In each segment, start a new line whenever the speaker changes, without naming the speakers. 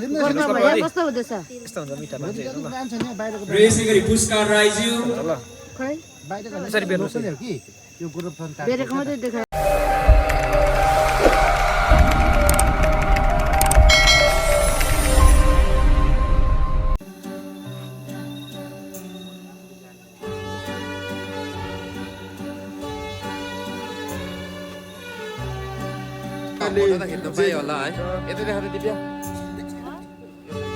कस्तो हुँदैछ
यस्तो हुन्छ मिठा मान्छे हेर्नु ल
र यसै गरी पुरस्कार राइज्यू
ल
खै
यसरी बेर्नुहोस् नि।
बेरेको मात्रै देखायो
खिच्न पायो होला है यतै देखाएर दिव्या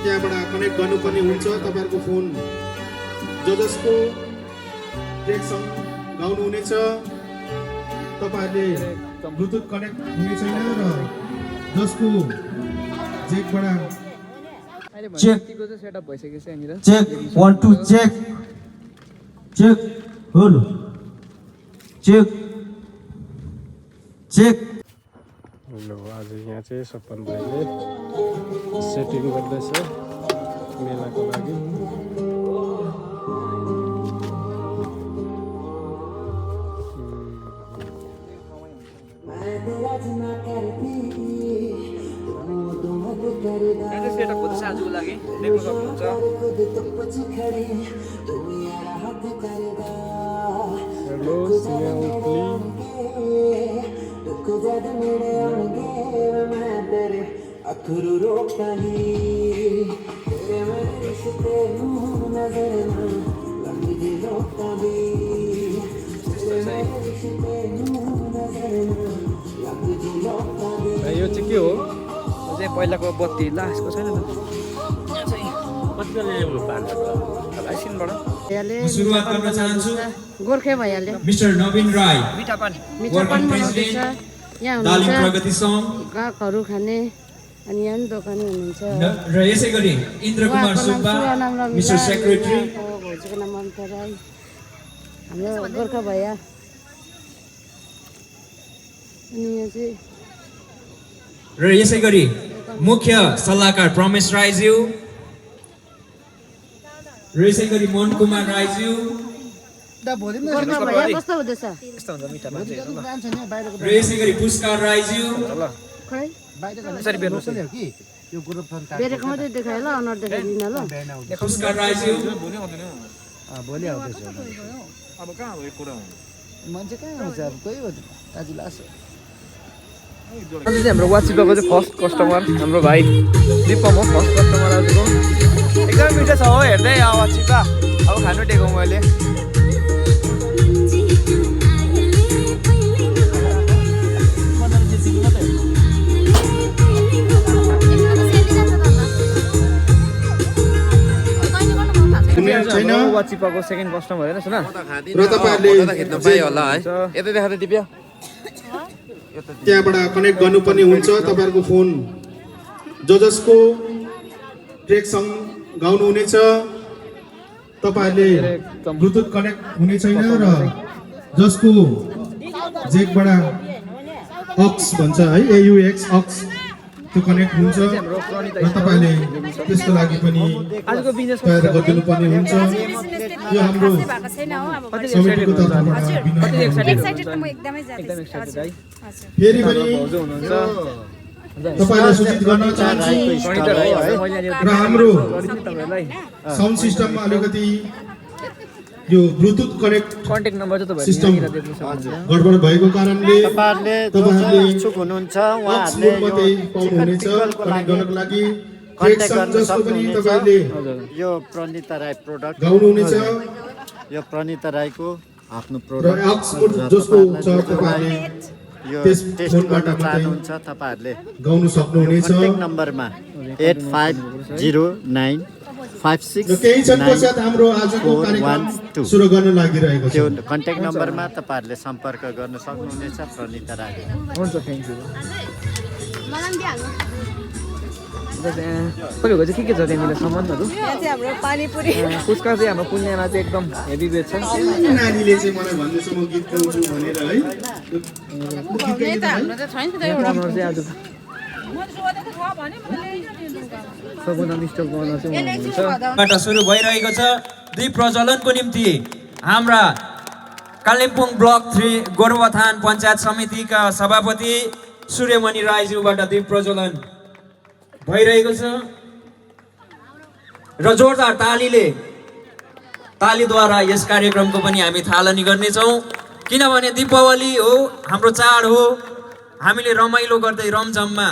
त्यहाँबाट कनेक्ट गर्नुपर्ने हुन्छ तपाईँहरूको फोन जसको ट्रेक सङ गाउनु हुनेछ तपाईँहरूले ब्लुटुथ कनेक्ट हुने छैन र जसको जेकबाट
चेक चाहिँ सेटअप भइसकेको छ यहाँनिर
चेक 1 2 चेक चेक होल चेक चेक
हेलो आज यहाँ चाहिँ सपन भाइले सेटिङ गर्दैछ मेलाको लागि
सेटअप हुँदैछ आजको लागि देख्न सक्नुहुन्छ
हेलो सिया
अखरू रोकता ही तेरे मेरे रिश्ते नजर ना लग मुझे रोकता भी तेरे मेरे रिश्ते नजर ना लग मुझे रोकता भी
यो चाहिँ के हो यो चाहिँ पहिलाको बत्ती ला यसको छैन त एकछिनबाट
सुरुवात गर्न चाहन्छु
गोर्खे भइहाल्यो
मिस्टर नवीन राई
मिठा पानी
मिठो पनि बनाउँदैछ यहाँ
दालिम
हुनुहुन्छ
प्रगति सङ्घ
गाहकहरू खाने अनि यहाँ पनि दोकानी हुनुहुन्छ
र यसै गरी इन्द्र कुमार सुब्बा मिस्टर सेक्रेटरी
भोजीको नाम ममता राई हाम्रो गोर्खा भैया अनि यहाँ चाहिँ
र यसै गरी मुख्य सल्लाहकार प्रमेश राईज्यू र यसै गरी मोहन कुमार राईज्यू
गोर्खा भैया कस्तो हुँदैछ
यस्तो हुन्छ मिठा मान्छे हेर्नु ल
र यसै गरी पुरस्कार राईज्यू
ल
खै
यसरी बेर्नुहोस् नि।
बेरेको मात्रै देखायो ल अनुहार देखाइदिन ल
पुरस्कार राईज्यू
भोलि आउँदैछ
अब कहाँ हो यो कुरा
मान्छे कहाँ आउँछ अब कोही हो दाजु लास
आज चाहिँ हाम्रो वाचिपाको चाहिँ फर्स्ट कस्टमर हाम्रो भाइ दिपम हो फर्स्ट कस्टमर आजको एकदमै मिठो छ हो हेर्दै वाचिपा अब खानु टेकौँ मैले
छैन
वाचिपाको सेकेन्ड कस्टमर हेर्नुहोस् न
र तपाईँहरूले
खिच्न पायो होला है यतै देखाएर दिव्या
त्यहाँबाट कनेक्ट गर्नुपर्ने हुन्छ तपाईँहरूको फोन जसको ट्रेक सङ गाउनु हुनेछ तपाईँहरूले ब्लुटुथ कनेक्ट हुने छैन र जसको जेकबाट अक्स भन्छ है AUX अक्स त्यो कनेक्ट हुन्छ र तपाईँले त्यसको लागि पनि
आजको बिजनेस
तयार गरिदिनु पर्ने हुन्छ यो हाम्रो समितिको तर्फबाट फेरि पनि तपाईँलाई सूचित गर्न चाहन्छु र हाम्रो साउन्ड सिस्टममा अलिकति यो ब्लुटुथ कनेक्ट
कन्ट्याक्ट नम्बर चाहिँ तपाईहरुले
सिस्टम
यहाँनिर देख्न सक्नुहुन्छ
गडबड भएको कारणले
तपाईँहरूले इच्छुक हुनुहुन्छ उहाँहरूले
पाउनुहुनेछ कनेक्ट गर्नको लागि ट्रेक सङ जसको पनि तपाईँहरूले
यो प्रणिता राई प्रोडक्ट
गाउनुहुनेछ
यो प्रणिता राईको आफ्नो
र
प्रोडक्ट
अक्सफोर्ड जसको छ तपाईँहरूले
यो
त्यस
टेस्ट
फोनबाट
गर्न
मात्रै
चाहनुहुन्छ तपाईँहरूले
गाउनु सक्नुहुनेछ
कन्ट्याक्ट नम्बरमा 8509
र केही क्षण पश्चात हाम्रो आजको कार्यक्रम सुरु गर्न लागिरहेको छ
त्यो कन्ट्याक्ट नम्बरमा तपाईँहरूले सम्पर्क गर्न सक्नुहुनेछ प्रणिता राई
हुन्छ थ्यांक यू तपाईँको चाहिँ के छ त्यहाँनिर सामानहरू
यहाँ चाहिँ हाम्रो पानीपुरी
पुच्का चाहिँ हाम्रो पुण्यामा चाहिँ एकदम हेभी बेच छ
नानीले चाहिँ मलाई भन्दैछ म गीत गाउँछु भनेर है
हाम्रो चाहिँ छैन त एउटा
राम्रो चाहिँ आज सगुना मिस्टर गर्न चाहिँ हुनुहुन्छ
बाट सुरु भइरहेको छ दीप प्रज्वलनको निम्ति हाम्रा कालिम्पोङ ब्लक 3 गोरुबथान पञ्चायत समितिका सभापति सूर्यमणि राईज्यूबाट दीप प्रज्वलन भइरहेको छ र जोरदार तालीद्वारा यस कार्यक्रमको पनि हामी थालनी गर्नेछौँ। किनभने दीपावली हो, हाम्रो चाड हो, हामीले रमाइलो गर्दै रमझममा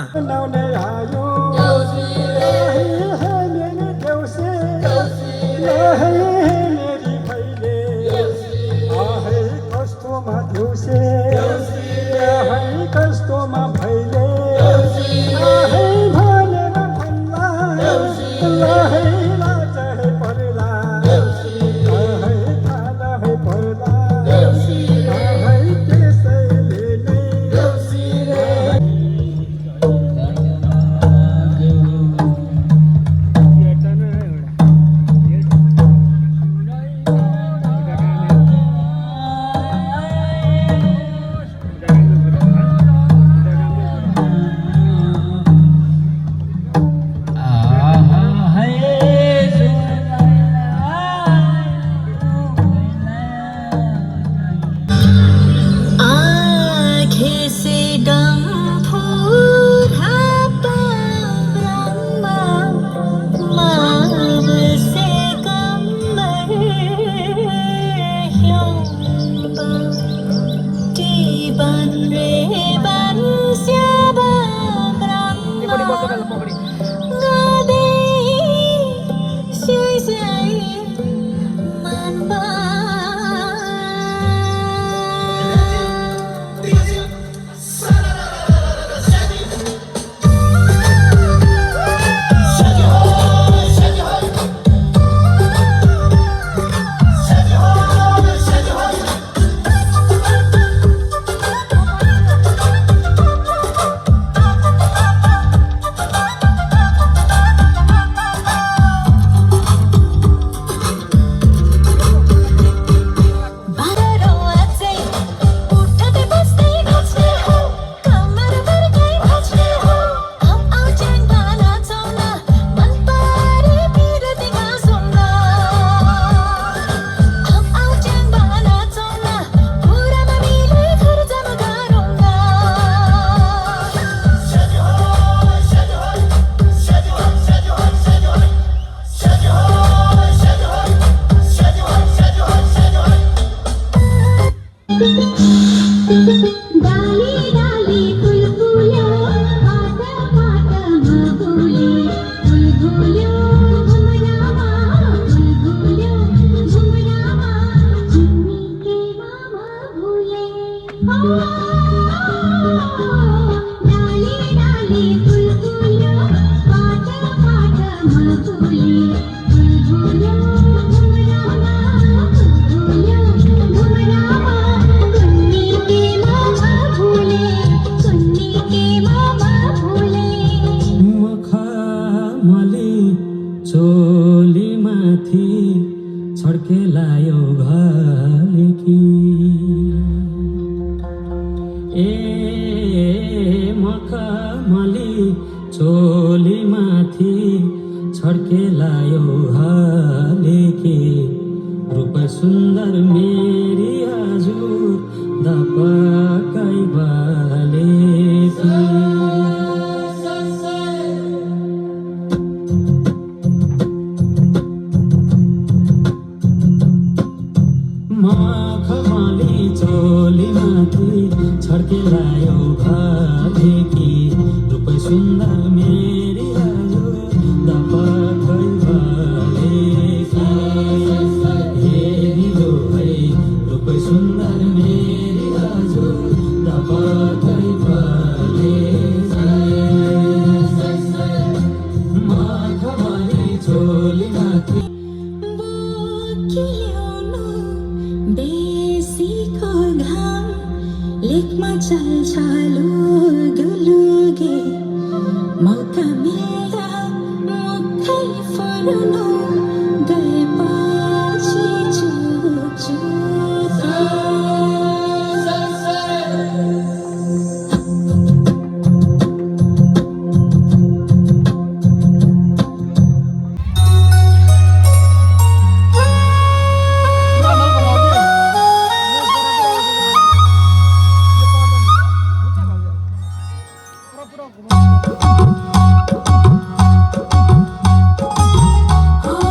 Oh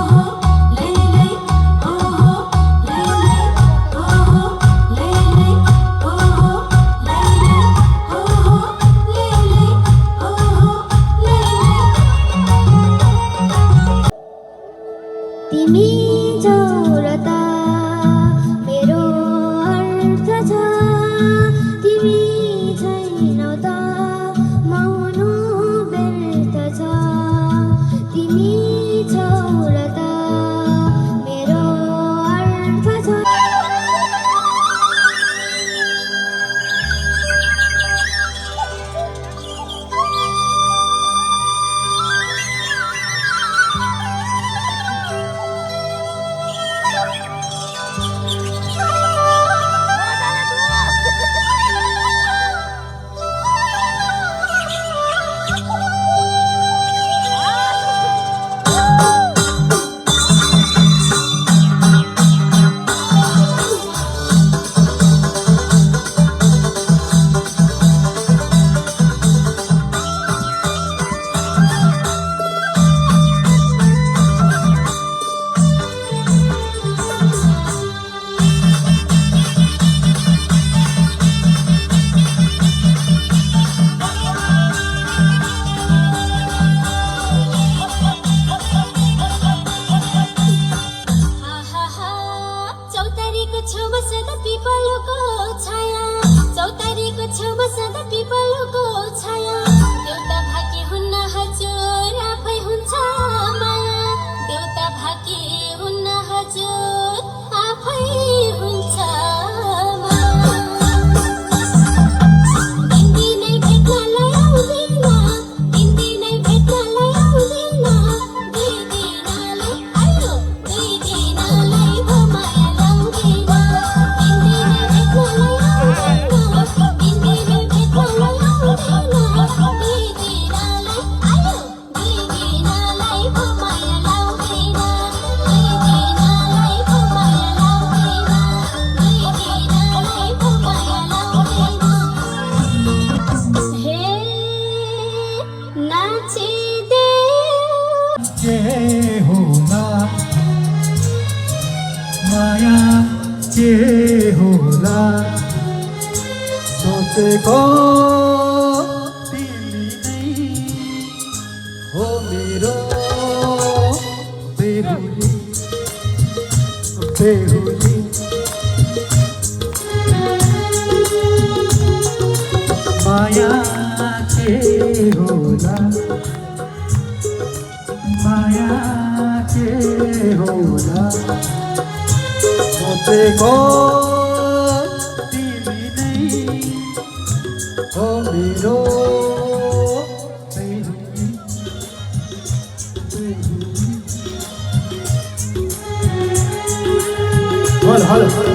चौतारीको छेउमा सदा पिपलको छाया चौतारीको छेउमा सदा पिपलको छाया देउता भाकी हुन्न हजुर आफै हुन्छ माया देउता भाकी हुन्न हजुर आफै हुन्छ माया दिनदिनै भेट्नलाई आउँदिन दिनदिनै भेट्नलाई आउँदिन दुई दिनलाई आयो दुई दिनलाई भो माया लाउँदिन दिनदिनै भेट्नलाई आउँदिन दिनदिनै भेट्नलाई आउँदिन दुई दिनलाई आयो दुई दिनलाई भो माया लाउँदिन दुई दिनलाई भो माया लाउँदिन दुई दिनलाई भो माया लाउँदिन हे नाचिदे
के होला माया के होला सोचेको तिमी नै हो मेरो बेहुली बेहुली माया के होला माया के होला सोचेको तिमी नै हो मेरो बेहुली बेहुली हल हल